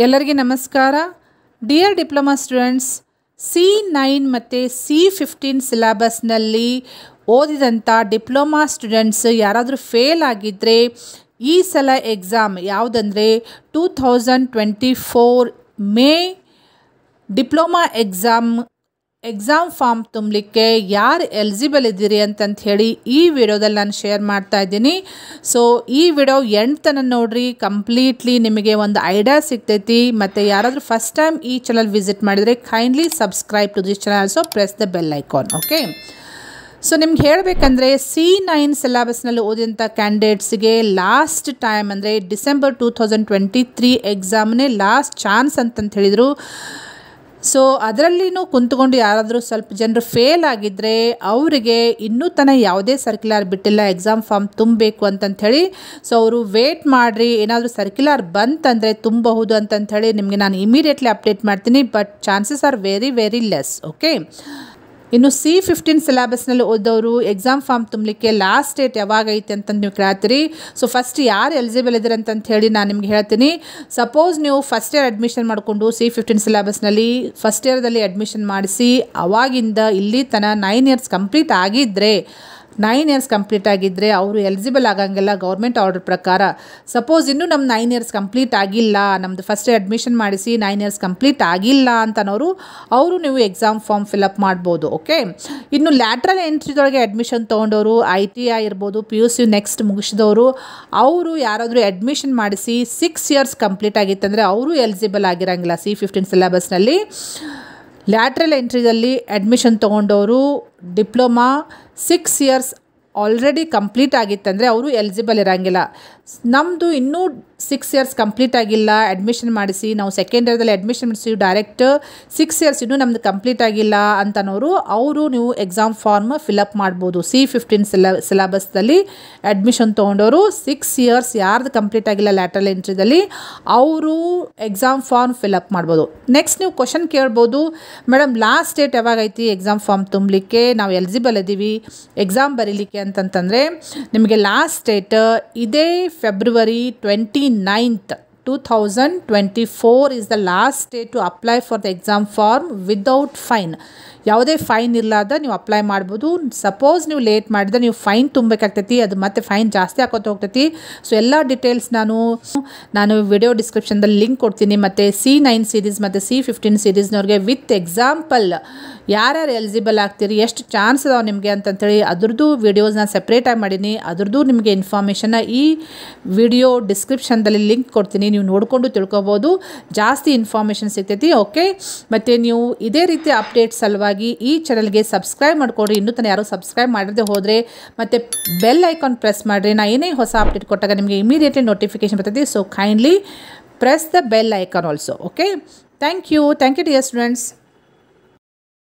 ಎಲ್ಲರಿಗೆ ನಮಸ್ಕಾರ. Dear diploma students, C9 ಮತ್ತು C15 ಸಿಲೆಬಸ್ನಲ್ಲಿ ಓದಿದಂಥ ಡಿಪ್ಲೊಮಾ ಸ್ಟೂಡೆಂಟ್ಸ್ ಯಾರಾದರೂ ಫೇಲ್ ಆಗಿದ್ದರೆ ಈ ಸಲ ಎಕ್ಸಾಮ್ ಯಾವುದಂದರೆ 2024 ಮೇ ಡಿಪ್ಲೊಮಾ ಎಕ್ಸಾಮ್ ಫಾರ್ಮ್ ತುಂಬಲಿಕ್ಕೆ ಯಾರು ಎಲಿಜಿಬಲ್ ಇದ್ದೀರಿ ಅಂತಂತ ಹೇಳಿ ಈ ವಿಡಿಯೋದಲ್ಲಿ ನಾನು ಶೇರ್ ಮಾಡ್ತಾ ಇದ್ದೀನಿ. ಸೊ ಈ ವಿಡಿಯೋ ಎಂಡ್ ತನಕ ನೋಡ್ರಿ, ಕಂಪ್ಲೀಟ್ಲಿ ನಿಮಗೆ ಒಂದು ಐಡಿಯಾ ಸಿಗ್ತೈತಿ. ಮತ್ತು ಯಾರಾದರೂ ಫಸ್ಟ್ ಟೈಮ್ ಈ ಚಾನಲ್ ವಿಸಿಟ್ ಮಾಡಿದರೆ kindly subscribe to this channel, also press the bell icon. Okay, so ನಿಮ್ಗೆ ಹೇಳಬೇಕಂದ್ರೆ C9 ಸಿಲೆಬಸ್ನಲ್ಲಿ ಓದಿದಂಥ ಕ್ಯಾಂಡಿಡೇಟ್ಸ್ಗೆ ಲಾಸ್ಟ್ ಟೈಮ್ ಅಂದರೆ ಡಿಸೆಂಬರ್ 2023 ಎಕ್ಸಾಮ್ನೇ ಲಾಸ್ಟ್ ಚಾನ್ಸ್ ಅಂತಂತ ಹೇಳಿದರು. ಸೊ ಅದರಲ್ಲಿನೂ ಕುಂತ್ಕೊಂಡು ಯಾರಾದರೂ ಸ್ವಲ್ಪ ಜನರು ಫೇಲ್ ಆಗಿದ್ದರೆ ಅವರಿಗೆ ಇನ್ನೂ ತನಕ ಯಾವುದೇ ಸರ್ಕ್ಯುಲರ್ ಬಿಟ್ಟಿಲ್ಲ ಎಕ್ಸಾಮ್ ಫಾರ್ಮ್ ತುಂಬಬೇಕು ಅಂತಂಥೇಳಿ. ಸೊ ಅವರು ವೇಟ್ ಮಾಡಿರಿ, ಏನಾದರೂ ಸರ್ಕ್ಯುಲರ್ ಬಂತಂದರೆ ತುಂಬಬಹುದು ಅಂತಂಥೇಳಿ ನಿಮಗೆ ನಾನು ಇಮಿಡಿಯೇಟ್ಲಿ ಅಪ್ಡೇಟ್ ಮಾಡ್ತೀನಿ. But chances are very very less. Okay, ಇನ್ನು C15 ಸಿಲೆಬಸ್ನಲ್ಲಿ ಓದೋರು ಎಕ್ಸಾಮ್ ಫಾರ್ಮ್ ತುಂಬಲಿಕ್ಕೆ ಲಾಸ್ಟ್ ಡೇಟ್ ಯಾವಾಗ ಐತೆ ಅಂತಂದು ನೀವು ಕೇಳ್ತೀರಿ. ಸೊ ಫಸ್ಟ್ ಯಾರು ಎಲಿಜಿಬಲ್ ಇದ್ದಾರೆ ಅಂತಂತ ಹೇಳಿ ನಾನು ನಿಮ್ಗೆ ಹೇಳ್ತೀನಿ. ಸಪೋಸ್ ನೀವು ಫಸ್ಟ್ ಇಯರ್ ಅಡ್ಮಿಷನ್ ಮಾಡಿಕೊಂಡು C15 ಸಿಲೆಬಸ್ನಲ್ಲಿ ಫಸ್ಟ್ ಇಯರ್ದಲ್ಲಿ ಅಡ್ಮಿಷನ್ ಮಾಡಿಸಿ ಅವಾಗಿಂದ ಇಲ್ಲಿ ತನಕ 9 ಇಯರ್ಸ್ ಕಂಪ್ಲೀಟ್ ಆಗಿದ್ದರೆ ಅವರು ಎಲಿಜಿಬಲ್ ಆಗಂಗಿಲ್ಲ ಗೌರ್ಮೆಂಟ್ ಆರ್ಡರ್ ಪ್ರಕಾರ. ಸಪೋಸ್ ಇನ್ನೂ ನಮ್ಮ 9 ಇಯರ್ಸ್ ಕಂಪ್ಲೀಟ್ ಆಗಿಲ್ಲ, ನಮ್ಮದು ಫಸ್ಟ್ ಇಯರ್ ಅಡ್ಮಿಷನ್ ಮಾಡಿಸಿ 9 ಇಯರ್ಸ್ ಕಂಪ್ಲೀಟ್ ಆಗಿಲ್ಲ ಅಂತನವರು ಅವರು ನೀವು ಎಕ್ಸಾಮ್ ಫಾರ್ಮ್ ಫಿಲಪ್ ಮಾಡ್ಬೋದು. ಓಕೆ, ಇನ್ನು ಲ್ಯಾಟ್ರಲ್ ಎಂಟ್ರಿದೊಳಗೆ ಅಡ್ಮಿಷನ್ ತೊಗೊಂಡವರು ITI ಇರ್ಬೋದು, PUC ನೆಕ್ಸ್ಟ್ ಮುಗಿಸಿದವರು ಅವರು ಯಾರಾದರೂ ಅಡ್ಮಿಷನ್ ಮಾಡಿಸಿ 6 ಇಯರ್ಸ್ ಕಂಪ್ಲೀಟ್ ಆಗಿತ್ತಂದರೆ ಅವರು ಎಲಿಜಿಬಲ್ ಆಗಿರಂಗಿಲ್ಲ C15 ಸಿಲೆಬಸ್ನಲ್ಲಿ. ಲ್ಯಾಟ್ರಲ್ ಎಂಟ್ರಿದಲ್ಲಿ ಅಡ್ಮಿಷನ್ ತೊಗೊಂಡವರು ಡಿಪ್ಲೊಮಾ 6 ಇಯರ್ಸ್ ಆಲ್ರೆಡಿ ಕಂಪ್ಲೀಟ್ ಆಗಿತ್ತಂದರೆ ಅವರು ಎಲಿಜಿಬಲ್ ಇರೋಂಗಿಲ್ಲ. ನಮ್ಮದು ಇನ್ನೂ 6 ಇಯರ್ಸ್ ಕಂಪ್ಲೀಟ್ ಆಗಿಲ್ಲ, ಅಡ್ಮಿಷನ್ ಮಾಡಿಸಿ ನಾವು ಸೆಕೆಂಡ್ ಇಯರ್ದಲ್ಲಿ ಅಡ್ಮಿಷನ್ ಮಾಡಿಸಿ ಡೈರೆಕ್ಟ್ 6 ಇಯರ್ಸ್ ಇನ್ನೂ ನಮ್ಮದು ಕಂಪ್ಲೀಟ್ ಆಗಿಲ್ಲ ಅಂತನೋರು ಅವರು ನೀವು ಎಕ್ಸಾಮ್ ಫಾರ್ಮ್ ಫಿಲಪ್ ಮಾಡ್ಬೋದು. C15 ಸಿಲೆಬಸ್ದಲ್ಲಿ ಅಡ್ಮಿಷನ್ ತೊಗೊಂಡವರು 6 ಇಯರ್ಸ್ ಯಾರ್ದು ಕಂಪ್ಲೀಟ್ ಆಗಿಲ್ಲ ಲ್ಯಾಟ್ರಲ್ ಎಂಟ್ರಿದಲ್ಲಿ ಅವರು ಎಕ್ಸಾಮ್ ಫಾರ್ಮ್ ಫಿಲಪ್ ಮಾಡ್ಬೋದು. ನೆಕ್ಸ್ಟ್ ನೀವು ಕ್ವಶನ್ ಕೇಳ್ಬೋದು, ಮೇಡಮ್ ಲಾಸ್ಟ್ ಡೇಟ್ ಯಾವಾಗ ಐತಿ ಎಕ್ಸಾಮ್ ಫಾರ್ಮ್ ತುಂಬಲಿಕ್ಕೆ, ನಾವು ಎಲಿಜಿಬಲ್ ಇದ್ದೀವಿ ಎಕ್ಸಾಮ್ ಬರೀಲಿಕ್ಕೆ ಅಂತಂತಂದರೆ ನಿಮಗೆ ಲಾಸ್ಟ್ ಡೇಟ್ ಇದೇ February 29th 2024 is the last day to apply for the exam form without fine. ಯಾವುದೇ ಫೈನ್ ಇರಲಾರ್ದ ನೀವು ಅಪ್ಲೈ ಮಾಡ್ಬೋದು. ಸಪೋಸ್ ನೀವು ಲೇಟ್ ಮಾಡಿದ್ರೆ ನೀವು ಫೈನ್ ತುಂಬಬೇಕಾಗ್ತೈತಿ, ಅದು ಮತ್ತೆ ಫೈನ್ ಜಾಸ್ತಿ ಹಾಕೋತ ಹೋಗ್ತೈತಿ. ಸೊ ಎಲ್ಲ ಡೀಟೇಲ್ಸ್ ನಾನು ವಿಡಿಯೋ ಡಿಸ್ಕ್ರಿಪ್ಷನ್ದಲ್ಲಿ ಲಿಂಕ್ ಕೊಡ್ತೀನಿ. ಮತ್ತು C9 ಸೀರೀಸ್ ಮತ್ತು C15 ಸೀರೀಸ್ನವ್ರಿಗೆ ವಿತ್ ಎಕ್ಸಾಂಪಲ್ ಯಾರ್ಯಾರು ಎಲಿಜಿಬಲ್ ಆಗ್ತೀರಿ, ಎಷ್ಟು ಚಾನ್ಸ್ ಅದಾವೆ ನಿಮಗೆ ಅಂತಂತೇಳಿ ಅದ್ರದ್ದು ವೀಡಿಯೋಸ್ ನಾನು ಸಪ್ರೇಟಾಗಿ ಮಾಡೀನಿ. ಅದ್ರದ್ದು ನಿಮಗೆ ಇನ್ಫಾರ್ಮೇಷನ್ನ ಈ ವಿಡಿಯೋ ಡಿಸ್ಕ್ರಿಪ್ಷನ್ದಲ್ಲಿ ಲಿಂಕ್ ಕೊಡ್ತೀನಿ, ನೀವು ನೋಡಿಕೊಂಡು ತಿಳ್ಕೊಬೋದು, ಜಾಸ್ತಿ ಇನ್ಫಾರ್ಮೇಷನ್ ಸಿಗ್ತೈತಿ. ಓಕೆ, ಮತ್ತು ನೀವು ಇದೇ ರೀತಿ ಅಪ್ಡೇಟ್ಸ್ ಸಲುವಾಗಿ ಈ ಚಾನಲ್ಗೆ ಸಬ್ಸ್ಕ್ರೈಬ್ ಮಾಡ್ಕೊಡ್ರಿ. ಇನ್ನೂ ತನಕ ಯಾರು ಸಬ್ಸ್ಕ್ರೈಬ್ ಮಾಡದೆ ಹೋದರೆ ಮತ್ತು ಬೆಲ್ ಐಕಾನ್ ಪ್ರೆಸ್ ಮಾಡಿರಿ. ನಾನು ಏನೇ ಹೊಸ ಅಪ್ಡೇಟ್ ಕೊಟ್ಟಾಗ ನಿಮಗೆ ಇಮಿಡಿಯೇಟ್ಲಿ ನೋಟಿಫಿಕೇಶನ್ ಬರ್ತೈತಿ. So kindly press the bell icon also. Okay, thank you dear students.